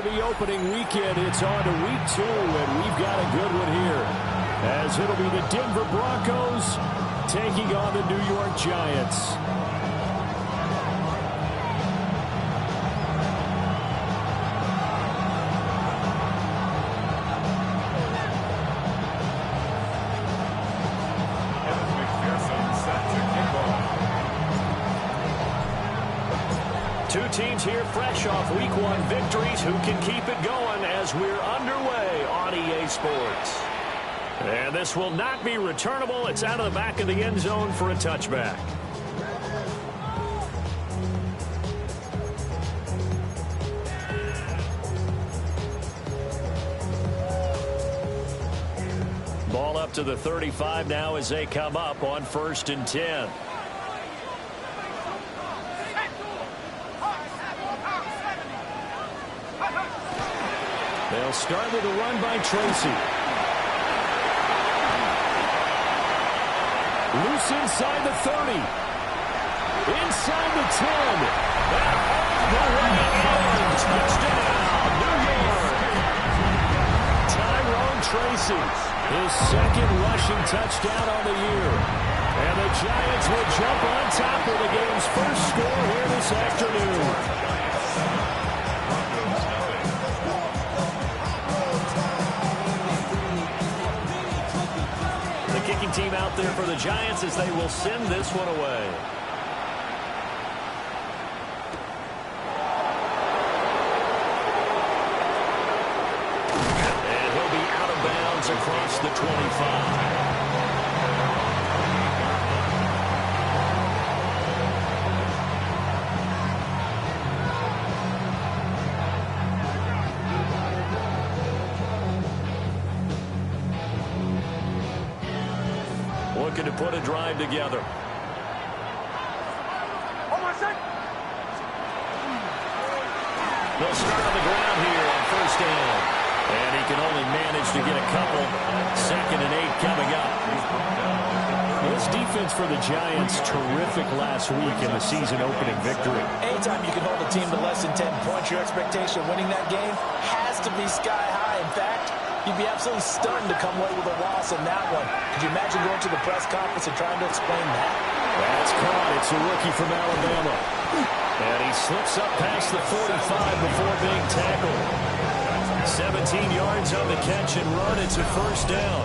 the opening weekend. It's on to week 2, and we've got a good one here, as it'll be the Denver Broncos taking on the New York Giants. Two teams here fresh off Week 1 victories. Who can keep it going as we're underway on EA Sports? And this will not be returnable. It's out of the back of the end zone for a touchback. Ball up to the 35 now as they come up on 1st and 10. They'll start with a run by Tracy. Loose inside the 30. Inside the 10. And all the way in. Touchdown, New York. Tyrone Tracy, his second rushing touchdown on the year. And the Giants will jump on top of the game's first score here this afternoon. Kicking team out there for the Giants as they will send this one away. And he'll be out of bounds across the 25. Looking to put a drive together. They'll start on the ground here on 1st down. And he can only manage to get a couple. 2nd and 8 coming up. This defense for the Giants, terrific last week in the season opening victory. Anytime you can hold a team to less than 10 points, your expectation of winning that game has to be sky high. In fact, you'd be absolutely stunned to come away with a loss in that one. Could you imagine going to the press conference and trying to explain that? That's caught. It's a rookie from Alabama. And he slips up past the 45 before being tackled. 17 yards on the catch and run. It's a 1st down.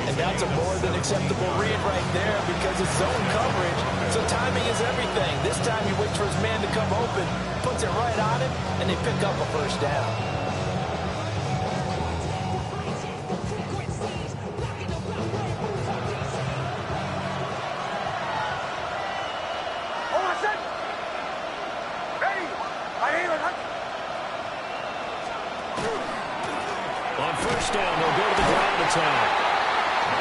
And that's a more than acceptable read right there because it's zone coverage. So timing is everything. This time he waits for his man to come open, puts it right on him, and they pick up a 1st down. On 1st down, they'll go to the ground attack.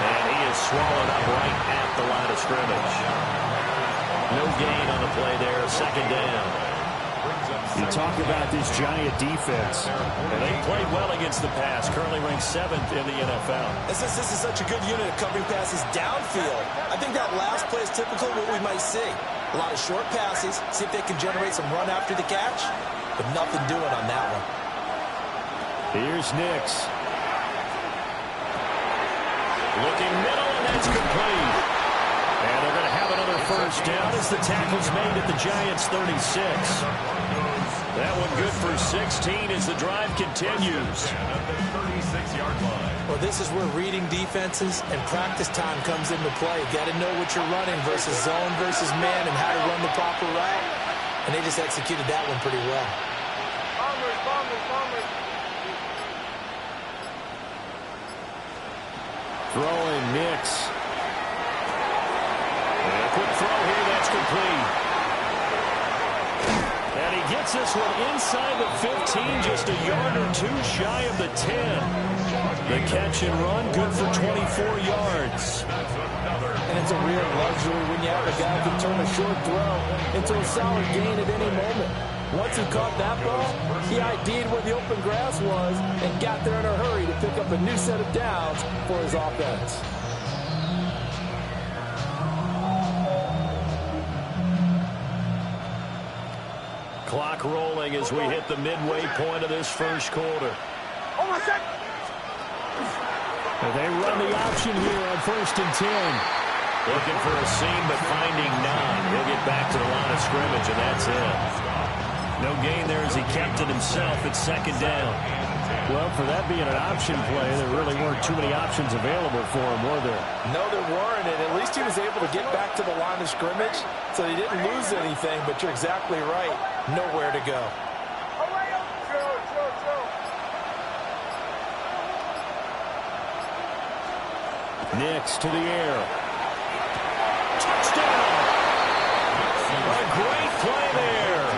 And he is swallowed up right at the line of scrimmage. No gain on the play there, 2nd down. You talk about this Giant defense. And they played well against the pass, currently ranked 7th in the NFL. This is such a good unit of covering passes downfield. I think that last play is typical of what we might see. A lot of short passes, see if they can generate some run after the catch, but nothing doing on that one. Here's Nix. Looking middle, and that's complete. And they're going to have another 1st down as the tackle's made at the Giants' 36. That one good for 16 as the drive continues. Well, this is where reading defenses and practice time comes into play. Got to know what you're running versus zone versus man and how to run the proper route. And they just executed that one pretty well. Throwing Nix. And a quick throw here, that's complete. And he gets this one inside the 15, just a yard or 2 shy of the 10. The catch and run, good for 24 yards. And it's a real luxury when you have a guy who can turn a short throw into a solid gain at any moment. Once he caught that ball, he ID'd where the open grass was and got there in a hurry to pick up a new set of downs for his offense. Clock clock rolling as we hit the midway point of this first quarter. They run the option here on 1st and 10. Looking for a seam, but finding none. He'll get back to the line of scrimmage, and that's it. No gain there as he kept it himself at 2nd down. Well, for that being an option play, there really weren't too many options available for him, were there? No, there weren't, and at least he was able to get back to the line of scrimmage, so he didn't lose anything, but you're exactly right. Nowhere to go. Nix to the air. Touchdown! A great play there.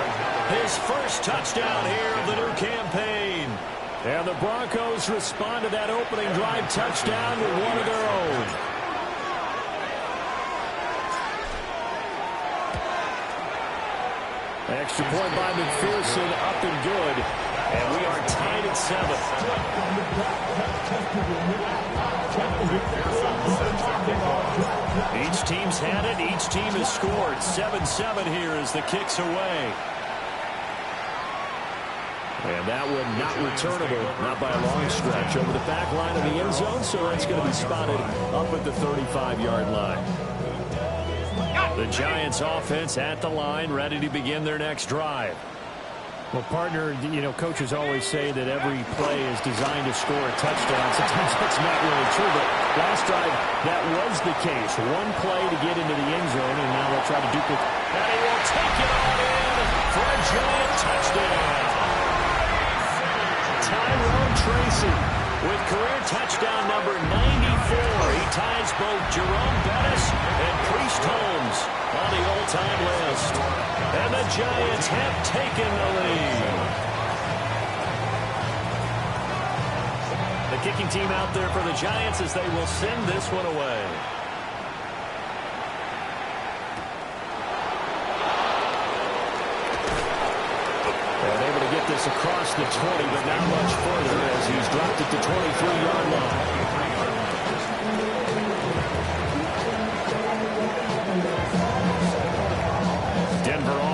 His first touchdown here of the new campaign. And the Broncos respond to that opening drive touchdown with one of their own. Extra point by McPherson, up and good. And we are tied at 7. Each team's had it. Each team has scored. 7-7 here as the kick's away. And that one not returnable, not by a long stretch. Over the back line of the end zone, so it's going to be spotted up at the 35-yard line. The Giants offense at the line, ready to begin their next drive. Well, partner, you know, coaches always say that every play is designed to score a touchdown. Sometimes that's not really true, but last drive, that was the case. One play to get into the end zone, and now they'll try to duplicate. And he will take it on in for a Giant touchdown. Tyrone Tracy with career touchdown number 94. He ties both Jerome Bettis and Priest Holmes on the all-time list. And the Giants have taken the lead. The kicking team out there for the Giants as they will send this one away. And able to get this across the 20, but not much further as he's dropped at the 23-yard line.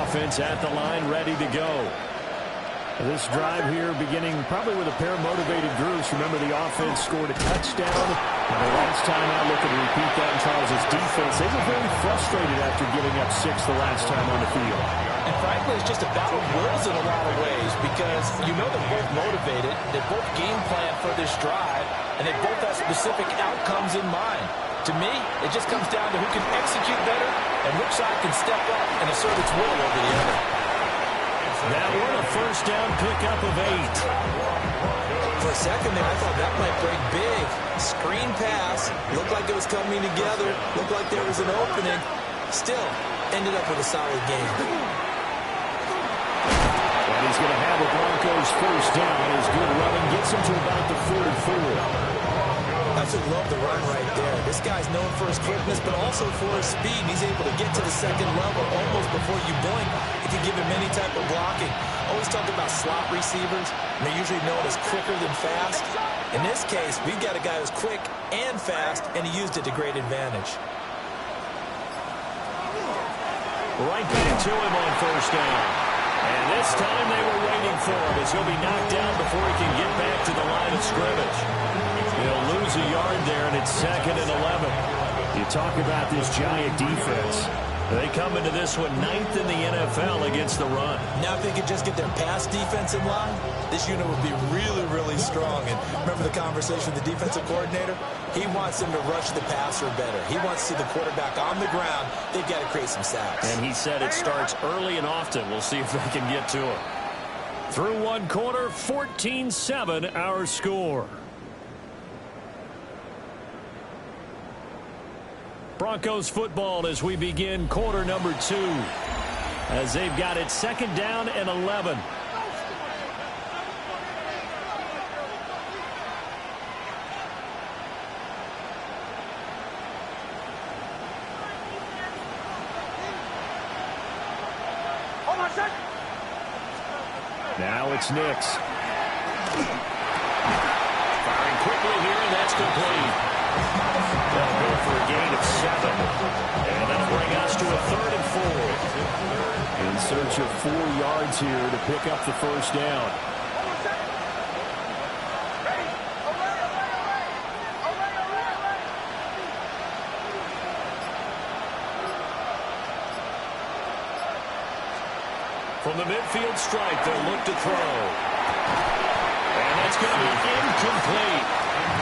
Offense at the line, ready to go. This drive here beginning probably with a pair of motivated groups. Remember, the offense scored a touchdown. And the last time out, looking to repeat that in Charles' defense. They were very frustrated after giving up 6 the last time on the field. And frankly, it's just a battle of wills in a lot of ways because you know they're both motivated. They both game plan for this drive, and they both have specific outcomes in mind. To me, it just comes down to who can execute better and which side can step up and assert its will over the other. That one a first down pickup of 8. For a second there, I thought that might break big. Screen pass. Looked like it was coming together. Looked like there was an opening. Still, ended up with a solid game. And he's going to have a Broncos first down. His good running gets him to about the 44. Absolutely love the run right there. This guy's known for his quickness, but also for his speed. He's able to get to the second level almost before you blink if you give him any type of blocking. Always talk about slot receivers. They're usually known as quicker than fast. In this case, we've got a guy who's quick and fast, and he used it to great advantage. Right back to him on first down. And this time they were waiting for him as he'll be knocked down before he can get back to the line of scrimmage. He'll lose a yard there, and it's 2nd and 11. You talk about this Giant defense. They come into this one 9th in the NFL against the run. Now if they could just get their pass defense in line, this unit would be really, really strong. And remember the conversation with the defensive coordinator? He wants them to rush the passer better. He wants to see the quarterback on the ground. They've got to create some sacks. And he said it starts early and often. We'll see if they can get to him. Through one quarter, 14-7 our score. Broncos football as we begin quarter number 2. As they've got it 2nd down and 11. Now it's Nix. Firing quickly here, and that's complete. They'll go for a gain of 7. And that'll bring us to a 3rd and 4. In search of 4 yards here to pick up the first down. From the midfield stripe, they'll look to throw. And that's going to be incomplete.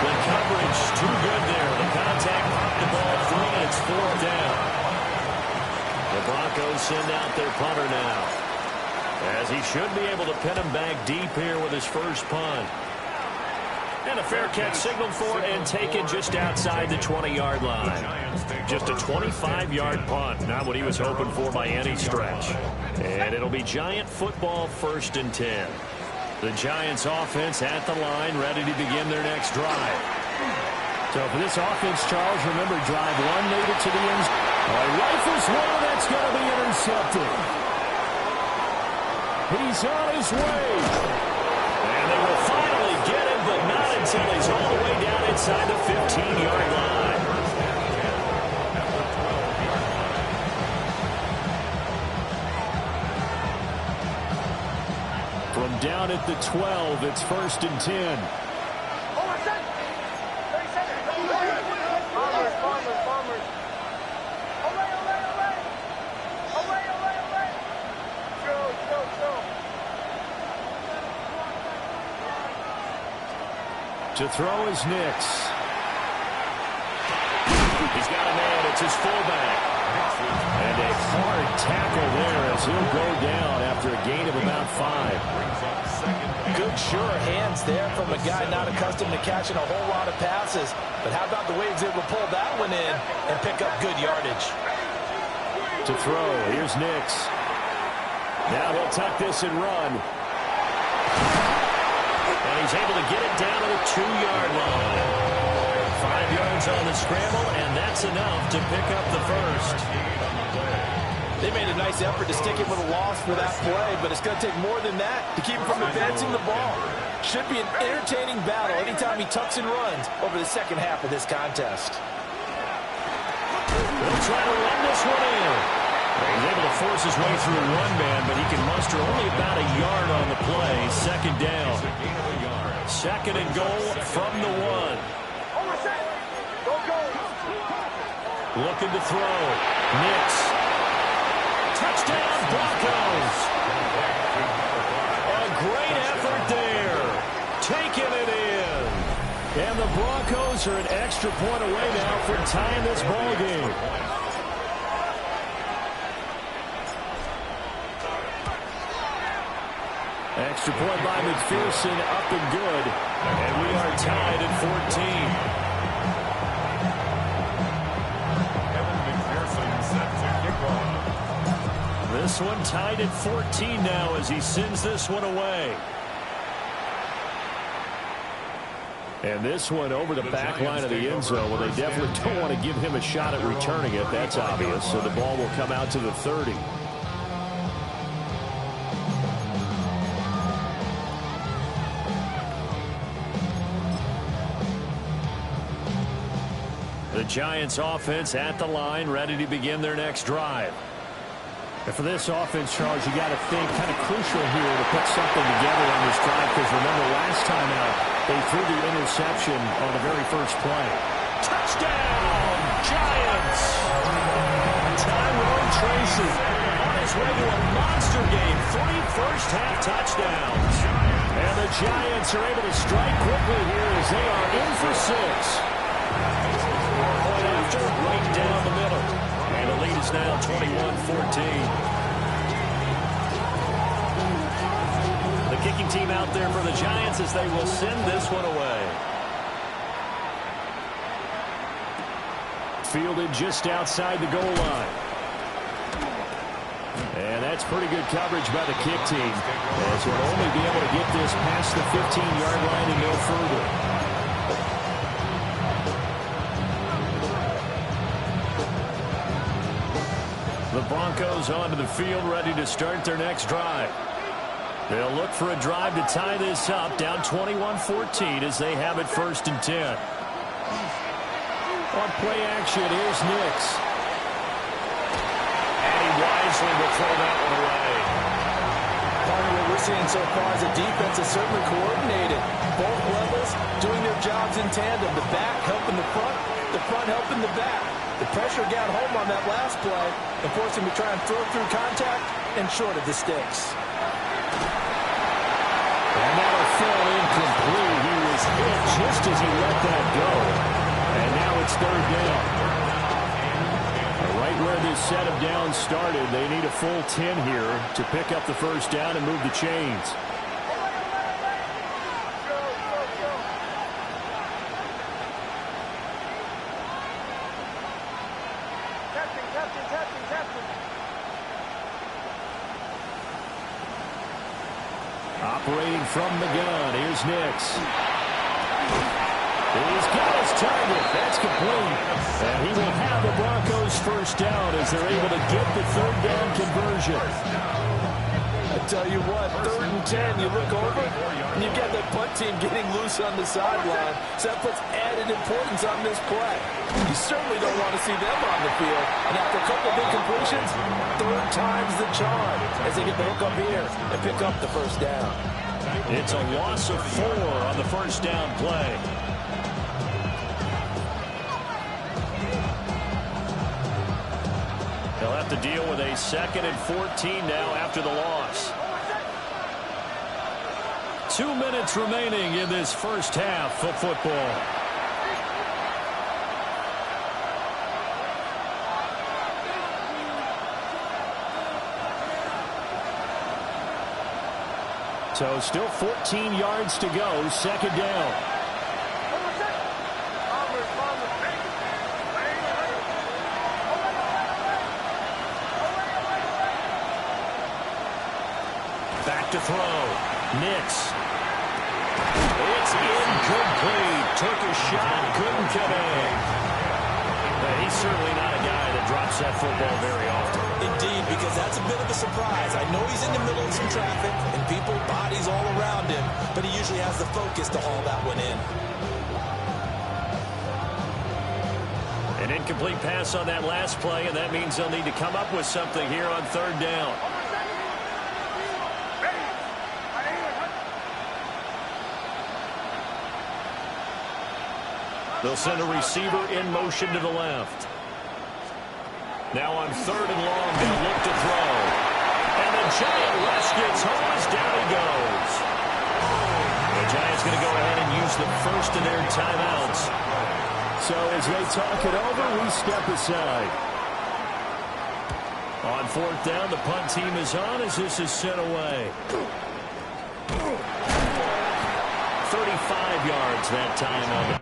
The coverage too good there. The contact knocked the ball free, and it's 4th down. The Broncos send out their punter now, as he should be able to pin him back deep here with his first punt. And a fair catch signaled for and taken just outside the 20-yard line. Just a 25-yard punt, not what he was hoping for by any stretch. And it'll be Giant football, 1st and 10. The Giants offense at the line, ready to begin their next drive. So for this offense, Charles, remember drive 1 made it to the end zone. Rifles one, that's going to be intercepted. He's on his way. And they will finally get him, but not until he's all the way down inside the 15-yard line. From down at the 12, it's 1st and 10. To throw is Nix. He's got a man. It's his fullback. And a hard tackle there as he'll go down after a gain of about 5. Good, sure hands there from a guy not accustomed to catching a whole lot of passes. But how about the way he's able to pull that one in and pick up good yardage? To throw, here's Nix. Now he'll tuck this and run. And he's able to get it down to the 2-yard line. 5 yards on the scramble, and that's enough to pick up the first. They made a nice effort to stick it with a loss for that play, but it's going to take more than that to keep him from advancing the ball. Should be an entertaining battle anytime he tucks and runs over the second half of this contest. They'll try to run this one in. He's able to force his way through one man, but he can muster only about a yard on the play. 2nd down. 2nd and goal from the 1. Looking to throw. Nix. Touchdown, Broncos. A great effort there. Taking it in. And the Broncos are an extra point away now from tying this ball game. Extra point by McPherson, up and good. And we are tied at 14. This one tied at 14 now as he sends this one away. And this one over the back line of the end zone. Well, they definitely don't want to give him a shot at returning it. That's obvious. So the ball will come out to the 30. The Giants offense at the line, ready to begin their next drive. And for this offense, Charles, you got to think kind of crucial here to put something together on this drive, because remember last time out, they threw the interception on the very first play. Touchdown, Giants! Tyrone Tracy on his way to a monster game. 3 first-half touchdowns. And the Giants are able to strike quickly here as they are in for 6. Point after, right down the middle. And the lead is now 21-14. The kicking team out there for the Giants as they will send this one away. Fielded just outside the goal line. And that's pretty good coverage by the kick team, as will only be able to get this past the 15-yard line and no further. The Broncos onto the field, ready to start their next drive. They'll look for a drive to tie this up, down 21-14 as they have it 1st and 10. On play action, here's Nix. And he wisely will throw that one away. Part of what we're seeing so far is the defense is certainly coordinated. Both levels doing their jobs in tandem. The back helping the front helping the back. The pressure got home on that last play and forced him to try and throw through contact and short of the sticks. And that'll fall incomplete. He was hit just as he let that go. And now it's third down. Right where this set of downs started, they need a full 10 here to pick up the first down and move the chains. Operating from the gun, here's Nix. He's got his target. That's complete. And he will have the Broncos first down as they're able to get the third down conversion. I tell you what, 3rd and 10, you look over, and you get that punt team getting loose on the sideline. So that puts added importance on this play. You certainly don't want to see them on the field. And after a couple of big completions, 3rd time's the charm as they get the hook up here and pick up the first down. It's a loss of 4 on the first down play. They'll have to deal with a 2nd and 14 now after the loss. 2 minutes remaining in this first half of football. So still 14 yards to go, 2nd down. Back to throw. Nix. It's incomplete. Took a shot, couldn't get in. But he's certainly not a guy that drops that football very often. Indeed, because that's a bit of a surprise. I know he's in the middle of some traffic and people, bodies all around him, but he usually has the focus to haul that one in. An incomplete pass on that last play, and that means they'll need to come up with something here on 3rd down. They'll send a receiver in motion to the left. Now on 3rd and long, they'll look to throw. And the Giant rush gets home as down he goes. The Giants going to go ahead and use the first of their timeouts. So as they talk it over, we step aside. On 4th down, the punt team is on as this is sent away. 35 yards that time on it.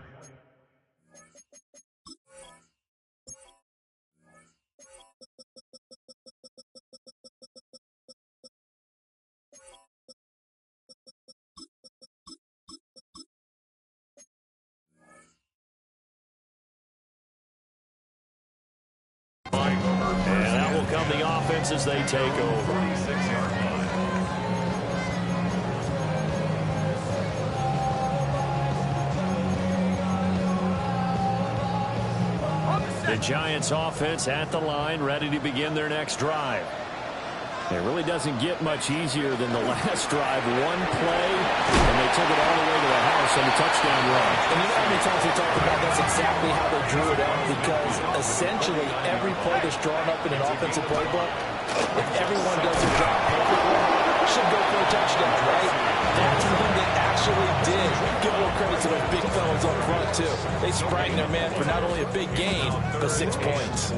And that will come the offense as they take over. The Giants offense at the line, ready to begin their next drive. It really doesn't get much easier than the last drive. One play, and they took it all the way to the house on the touchdown run. And you know how many times we talked about that's exactly how they drew it up, because essentially every play that's drawn up in an offensive playbook, if everyone does their job perfectly, should go for a touchdown, right? That's one they actually did. Give a little credit to those big fellas up front, too. They sprang their man for not only a big gain, but 6 points.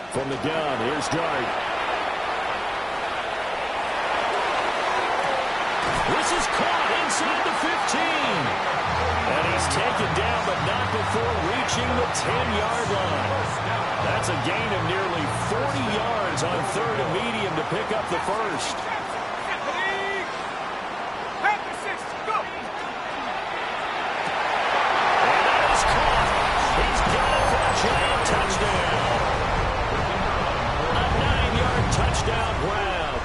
From the gun, here's Dart. This is caught inside the 15. And he's taken down, but not before reaching the 10-yard line. That's a gain of nearly 40 yards on 3rd and medium to pick up the first. And that is caught. He's got it for a Giant touchdown. grab.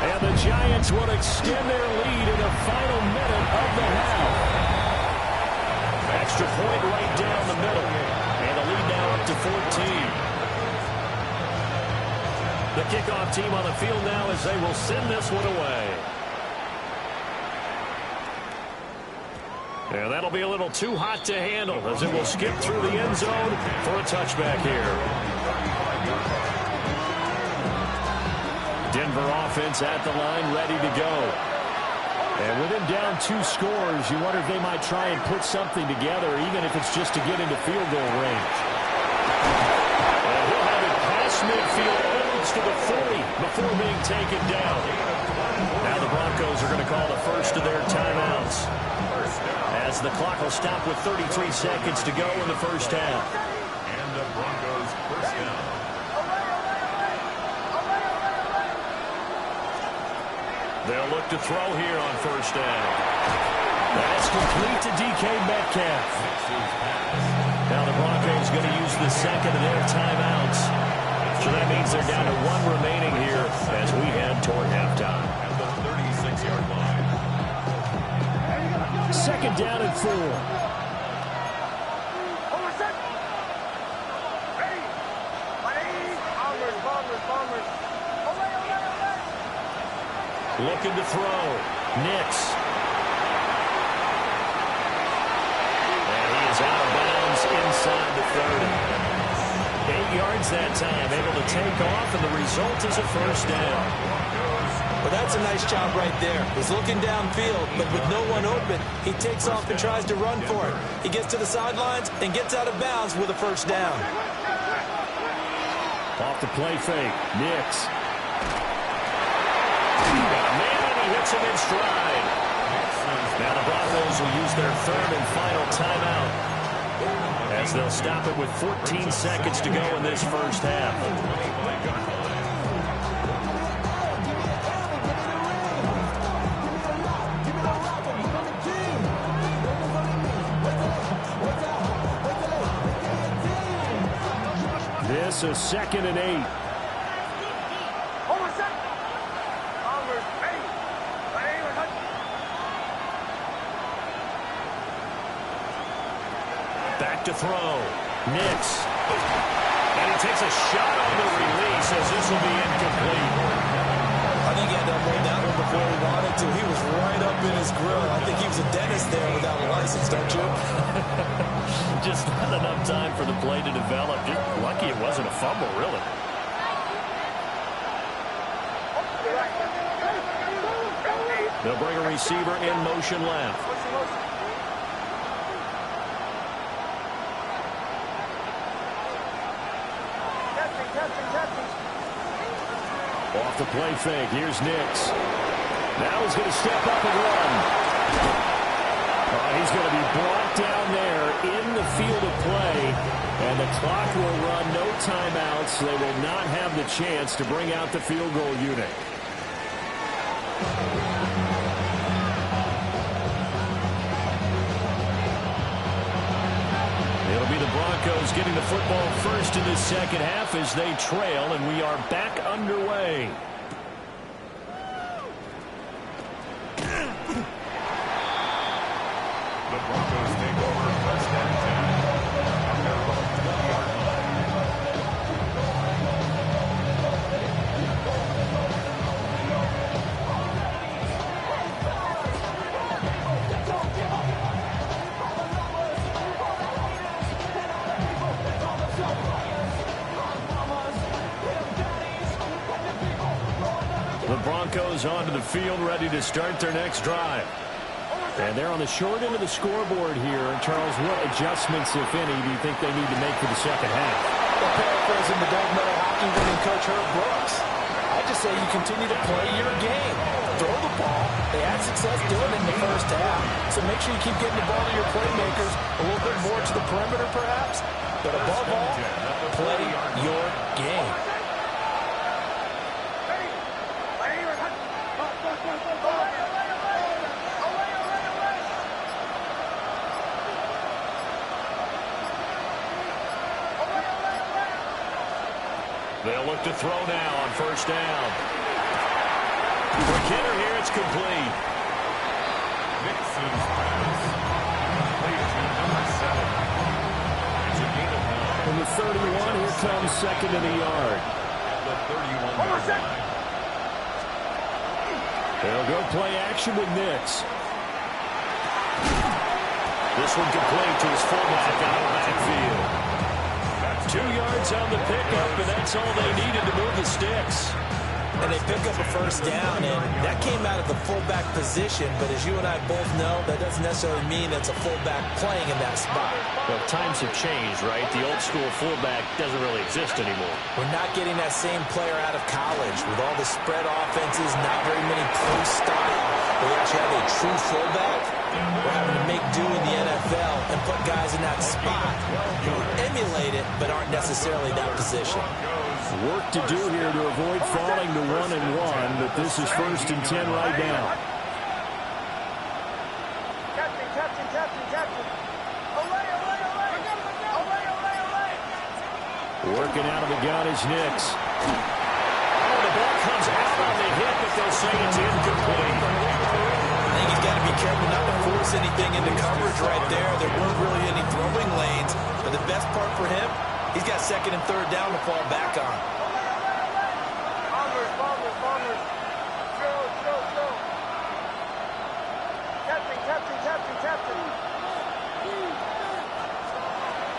And the Giants will extend their lead in the final minute of the half. Extra point right down the middle. And the lead now up to 14. The kickoff team on the field now as they will send this one away. And that'll be a little too hot to handle as it will skip through the end zone for a touchback here. Denver offense at the line, ready to go. And with him down 2 scores, you wonder if they might try and put something together, even if it's just to get into field goal range. And he'll have it past midfield, almost to the 40 before being taken down. Now the Broncos are going to call the first of their timeouts, as the clock will stop with 33 seconds to go in the first half. And the Broncos first down. They'll look to throw here on first down. That's complete to DK Metcalf. Now the Broncos going to use the second of their timeouts. So that means they're down to 1 remaining here as we head toward halftime. At the 36-yard line. Second down and 4. Looking to throw. Nix. And he is out of bounds inside the 30. 8 yards that time, able to take off, and the result is a first down. Well, that's a nice job right there. He's looking downfield, but with no one open, he takes off and tries to run for it. He gets to the sidelines and gets out of bounds with a first down. Off the play fake. Nix. Man, he hits him in stride. Now the Broncos will use their third and final timeout, as they'll stop it with 14 seconds to go in this first half. This is 2nd and 8. Back to throw. Nix. And he takes a shot on the release as this will be incomplete. I think he had to avoid that one before he wanted to. He was right up in his grill. I think he was a dentist there without a license, don't you? Just not enough time for the play to develop. Just lucky it wasn't a fumble, really. They'll bring a receiver in motion left. Off the play fake. Here's Nix. Now he's going to step up and run. He's going to be brought down there in the field of play. And the clock will run, no timeouts. They will not have the chance to bring out the field goal unit. It'll be the Broncos getting the football first in the second half as they trail, and we are back underway. The Broncos take over first and 10. The Broncos onto the field, ready to start their next drive. And they're on the short end of the scoreboard here. And Charles, what adjustments, if any, do you think they need to make for the second half? Well, paraphrasing the gold medal hockey winning coach Herb Brooks, I just say you continue to play your game. Throw the ball. They had success doing it in the first half. So make sure you keep getting the ball to your playmakers a little bit more to the perimeter, perhaps. But above all, play your game. They'll look to throw now on first down. Quick hitter here. It's complete. Mixon's pass. Complete to number 7. It's a gain of 9. And the 31, here comes second in the yard. At the 31-yard line. They'll go play action with Nix. This one complete to his fullback out of the backfield. 2 yards on the pickup, and that's all they needed to move the sticks. And they pick up a first down, and that came out of the fullback position. But as you and I both know, that doesn't necessarily mean it's a fullback playing in that spot. Well, times have changed, right? The old school fullback doesn't really exist anymore. We're not getting that same player out of college with all the spread offenses, not very many pro style. We actually have a true fullback. We're having to make do in the NFL and put guys in that spot who emulate it but aren't necessarily that position. Work to do here to avoid falling to 1-1, but this is 1st and 10 right now. Working out of the gun is Nix. Oh, the ball comes out on the hit, but they'll say it's incomplete. I think he's got to be careful not to force anything into coverage right there. There weren't really any throwing lanes, but the best part for him, he's got 2nd and 3rd down to fall back on.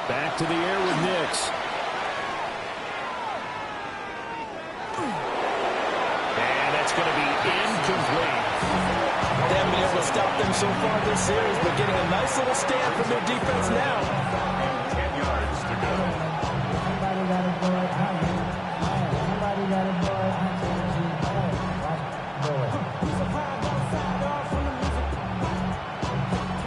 Back to the air with Nix. And that's going to be incomplete. They haven't been able to stop them so far this series, but getting a nice little stand from their defense now. 10 yards to go.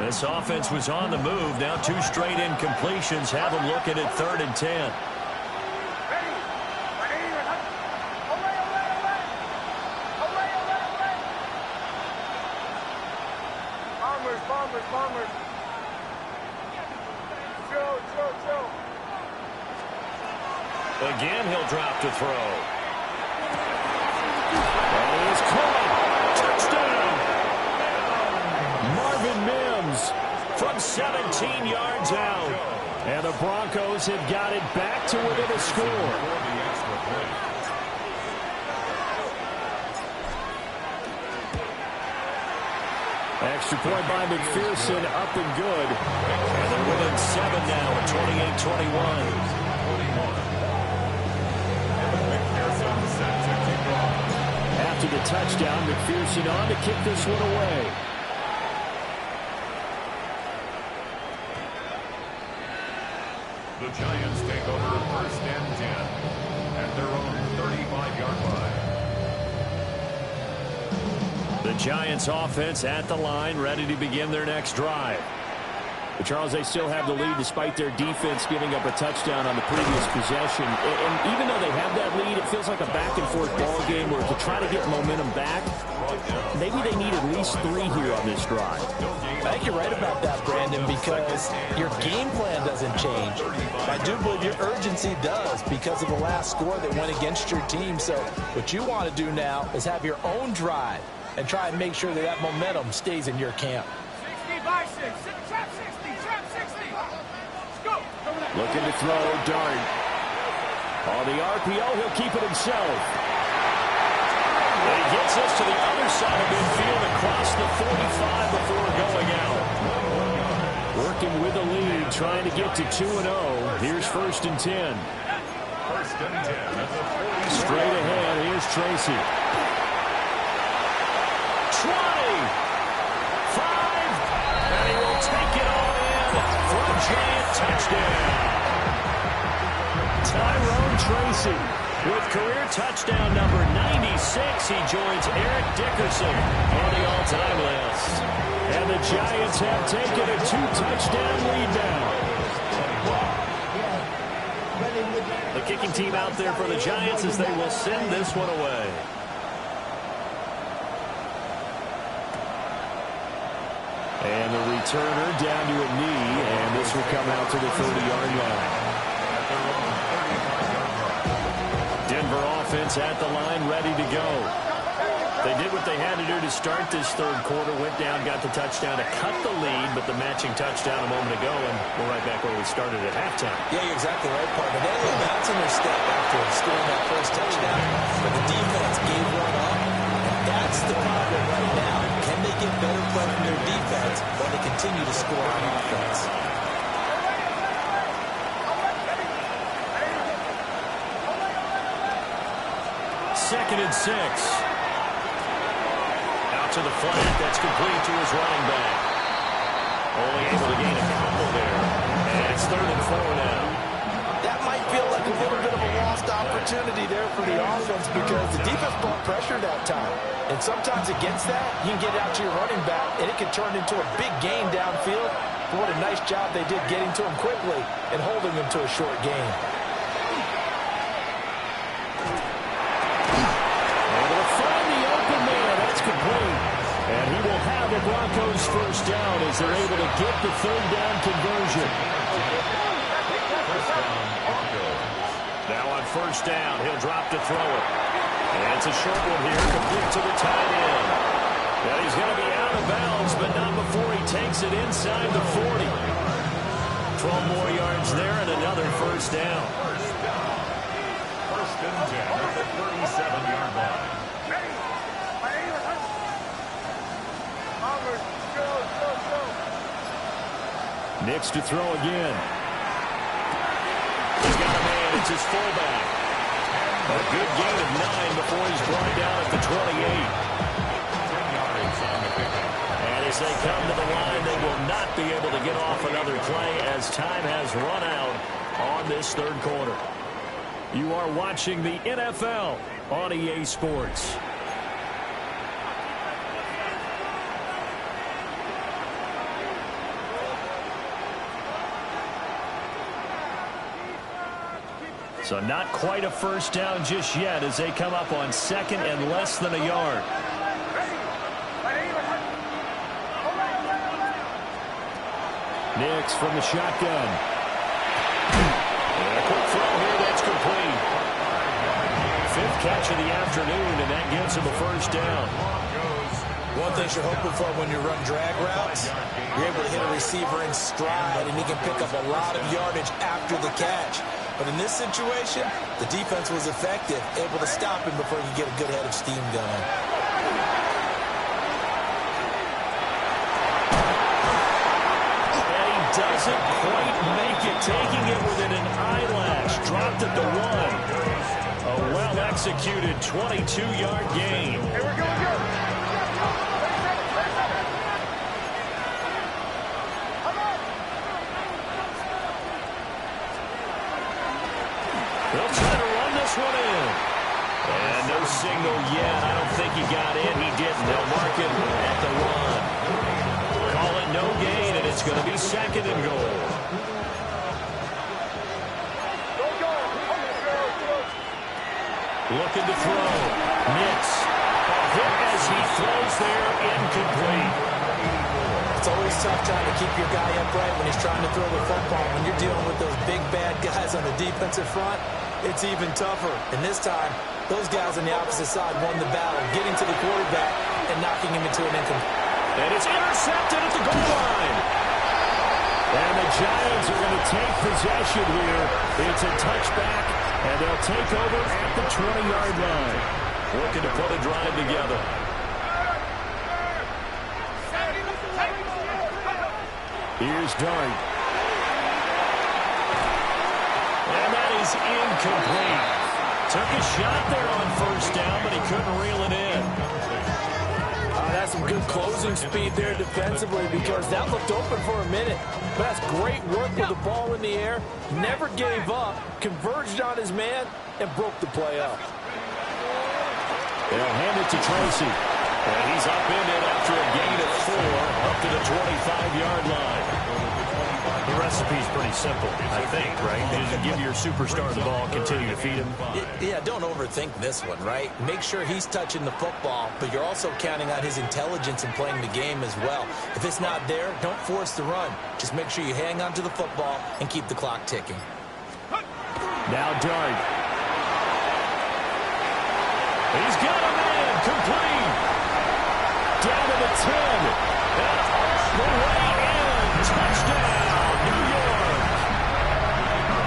This offense was on the move. Now 2 straight incompletions have them looking at 3rd and 10. Again, he'll drop to throw. And he is caught. Touchdown! Marvin Mims From 17 yards out. And the Broncos have got it back to within a score. Extra point by McPherson, up and good. And they're within 7 now at 28-21. After the touchdown, McPherson on to kick this one away. The Giants take over 1st and 10 at their own 35-yard line. The Giants offense at the line, ready to begin their next drive. But Charles, they still have the lead despite their defense giving up a touchdown on the previous possession. And even though they have that lead, it feels like a back-and-forth ball game where to try to get momentum back, maybe they need at least 3 here on this drive. I think you're right about that, Brandon, because your game plan doesn't change. I do believe your urgency does because of the last score that went against your team. So what you want to do now is have your own drive and try and make sure that that momentum stays in your camp. 60 by 6. Trap 60. Trap 60. Let's go. Looking to throw, Dart. On the RPO, he'll keep it himself. And he gets us to the other side of midfield across the 45 before going out. Working with the lead, trying to get to 2-0. Here's 1st and 10. 1st and 10 at the 40. Straight ahead, here's Tracy. 20, 5, and he will take it all in for a giant touchdown. Tyrone Tracy with career touchdown number 96. He joins Eric Dickerson on the all-time list. And the Giants have taken a 2-touchdown lead now. The kicking team out there for the Giants as they will send this one away. And the returner down to a knee, and this will come out to the 30-yard line. Denver offense at the line, ready to go. They did what they had to do to start this third quarter, went down, got the touchdown to cut the lead, but the matching touchdown a moment ago, and we're right back where we started at halftime. Yeah, you're exactly right, partner. They had a little bounce in their step after scoring that first touchdown, but the defense gave one up, and that's the problem right now. Can they get better play from their defense while they continue to score on offense? Second and 6. Out to the flat. That's complete to his running back. Only able to gain a couple there. And it's 3rd and 4 now. That might feel like a little bit of a lost opportunity there for the offense because the defense brought pressure that time. And sometimes against that, you can get out to your running back, and it can turn into a big gain downfield. But what a nice job they did getting to him quickly and holding him to a short gain. And he will have the Broncos first down as they're able to get the 3rd down conversion. Now on first down, he'll drop to throw it. And it's a short one here, complete to the tight end. Now he's going to be out of bounds, but not before he takes it inside the 40. 12 more yards there and another first down. First and 10 at the 37-yard line. Nix to throw again. He's got a man. It's his fullback. A good gain of 9 before he's brought down at the 28. 10 yards on the pickup. And as they come to the line, they will not be able to get off another play as time has run out on this third quarter. You are watching the NFL on EA Sports. So not quite a first down just yet as they come up on 2nd and less than a yard. Nix from the shotgun. And a quick throw here, that's complete. 5th catch of the afternoon, and that gives him a first down. One thing you're hoping for when you run drag routes, you're able to hit a receiver in stride, and he can pick up a lot of yardage after the catch. But in this situation, the defense was effective, able to stop him before you get a good head of steam going. And he doesn't quite make it, taking it within an eyelash. Dropped at the 1. A well-executed 22-yard gain. Here we go. They'll try to run this one in. And no signal yet. I don't think he got in. He didn't. They'll mark him at the 1. Call it no gain, and it's going to be 2nd and goal. Looking to throw. Nix. A hit as he throws there, incomplete. It's always tough trying to keep your guy upright when he's trying to throw the football. When you're dealing with those big, bad guys on the defensive front, it's even tougher. And this time, those guys on the opposite side won the battle, getting to the quarterback and knocking him into an incomplete. And it's intercepted at the goal line. And the Giants are going to take possession here. It's a touchback, and they'll take over at the 20-yard line. Looking to put a drive together. Here's Dart. And that is incomplete. Took a shot there on first down, but he couldn't reel it in. That's some good closing speed there defensively because that looked open for a minute. But that's great work with the ball in the air. Never gave up, converged on his man, and broke the play up. They'll hand it to Tracy. And he's up in it after a gain of 4 up to the 25-yard line. The recipe's pretty simple, I think, right? Just give your superstar the ball, continue to feed him. Yeah, don't overthink this one, right? Make sure he's touching the football, but you're also counting on his intelligence in playing the game as well. If it's not there, don't force the run. Just make sure you hang on to the football and keep the clock ticking. Now Dart. He's got a man, complete. Down to the 10. And all the way in. Touchdown, New York.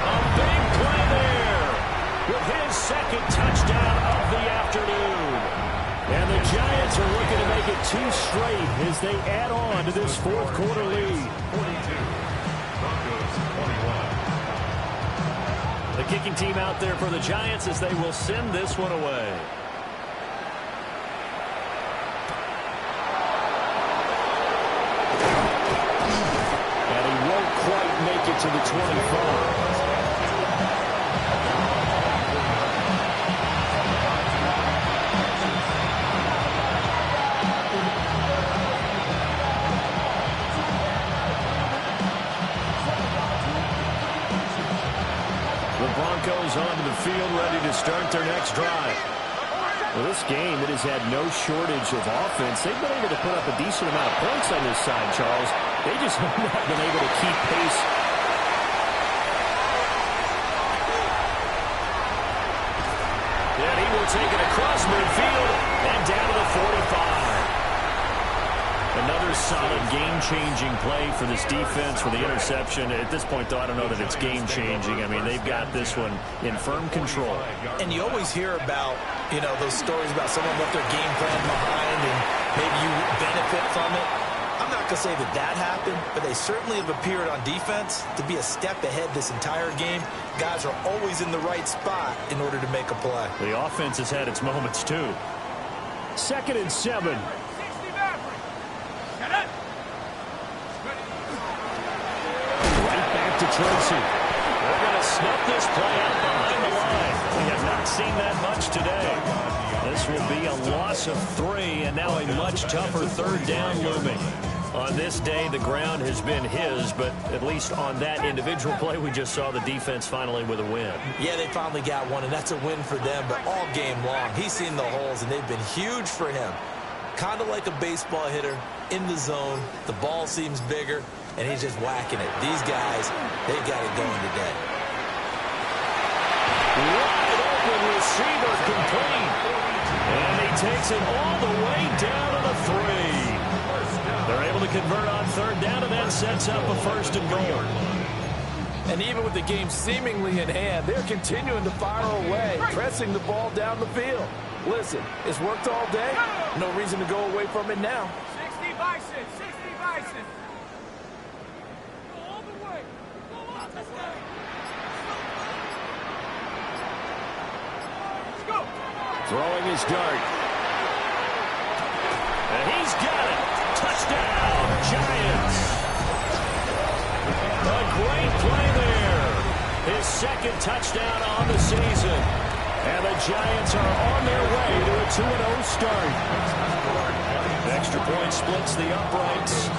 A big play there with his second touchdown of the afternoon. And the Giants are looking to make it 2 straight as they add on to this fourth quarter lead. 42. Broncos 21. The kicking team out there for the Giants as they will send this one away. And he won't quite make it to the 25. Broncos onto the field, ready to start their next drive. Well, this game, it has had no shortage of offense. They've been able to put up a decent amount of points on this side, Charles. They just have not been able to keep pace. And he will take it across midfield and down to the 45. Another solid game-changing play for this defense for the interception. At this point, though, I don't know that it's game-changing. I mean, they've got this one in firm control. And you always hear about, those stories about someone left their game plan behind and maybe you benefit from it. I'm not going to say that happened, but they certainly have appeared on defense to be a step ahead this entire game. Guys are always in the right spot in order to make a play. The offense has had its moments, too. 2nd and 7. Tracy. They're going to snuff this play out behind the line. We have not seen that much today. This will be a loss of 3, and now a much tougher 3rd down looming. On this day, the ground has been his, but at least on that individual play, we just saw the defense finally with a win. Yeah, they finally got one, and that's a win for them, but all game long, he's seen the holes, and they've been huge for him. Kind of like a baseball hitter in the zone. The ball seems bigger, and he's just whacking it. These guys, they've got it going today. Wide open receiver complete. And he takes it all the way down to the 3. They're able to convert on 3rd down, and that sets up a 1st and goal. And even with the game seemingly in hand, they're continuing to fire away, pressing the ball down the field. Listen, it's worked all day. No reason to go away from it now. 60 Bison, 60 Bison. Go all the way. Go all the way. Let's go. Throwing his dart. And he's got it. Touchdown, Giants. A great play there. His 2nd touchdown on the season. And the Giants are on their way to a 2-0 start. Extra point splits the uprights.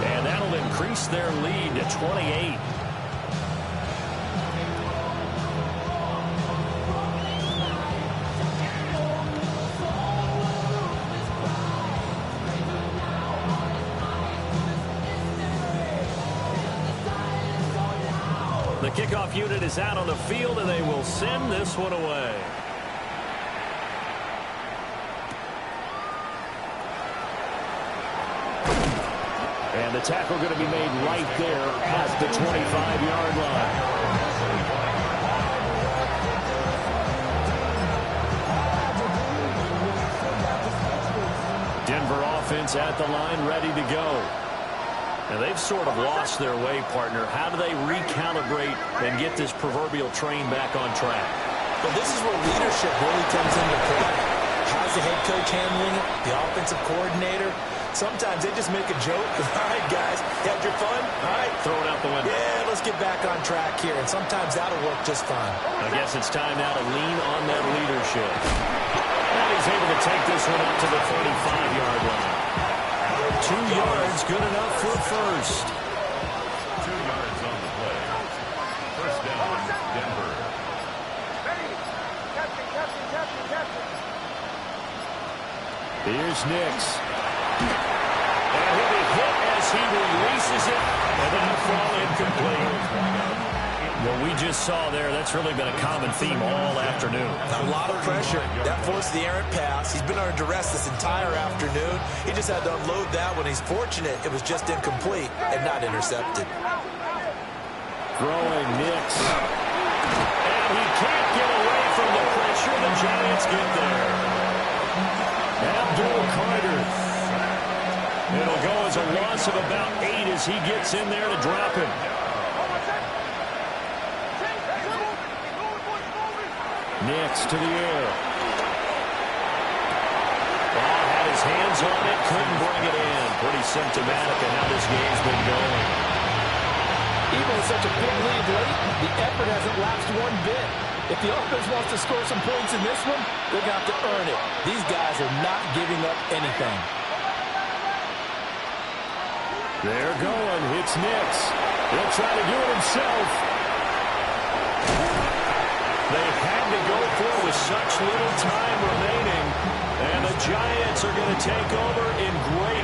And that'll increase their lead to 28. The kickoff unit is out on the field, and they will send this one away. And the tackle going to be made right there at the 25-yard line. Denver offense at the line, ready to go. And they've sort of lost their way, partner. How do they recalibrate and get this proverbial train back on track? Well, this is where leadership really comes into play. How's the head coach handling it? The offensive coordinator? Sometimes they just make a joke. All right, guys, you had your fun? All right. Throw it out the window. Yeah, let's get back on track here. And sometimes that'll work just fine. I guess it's time now to lean on that leadership. And he's able to take this one up to the 45-yard line. 2 yards, good enough for a 1st. 2 yards on the play. 1st down, Denver. Ready. Captain. Here's Nix. And he'll be hit as he releases it. And that'll fall incomplete. What we just saw there, that's really been a common theme all afternoon. A lot of pressure. That forced the errant pass. He's been under duress this entire afternoon. He just had to unload that one. He's fortunate it was just incomplete and not intercepted. Throwing Nix. And he can't get away from the pressure. The Giants get there. Abdul Carter. It'll go as a loss of about 8 as he gets in there to drop him. Nix to the air. Ball had his hands on it, couldn't bring it in. Pretty symptomatic of how this game's been going. Even with such a big lead late, the effort hasn't lapsed one bit. If the offense wants to score some points in this one, they're going to have to earn it. These guys are not giving up anything. They're going. It's Nix. He'll try to do it himself. They had to go for it with such little time remaining. And the Giants are going to take over in great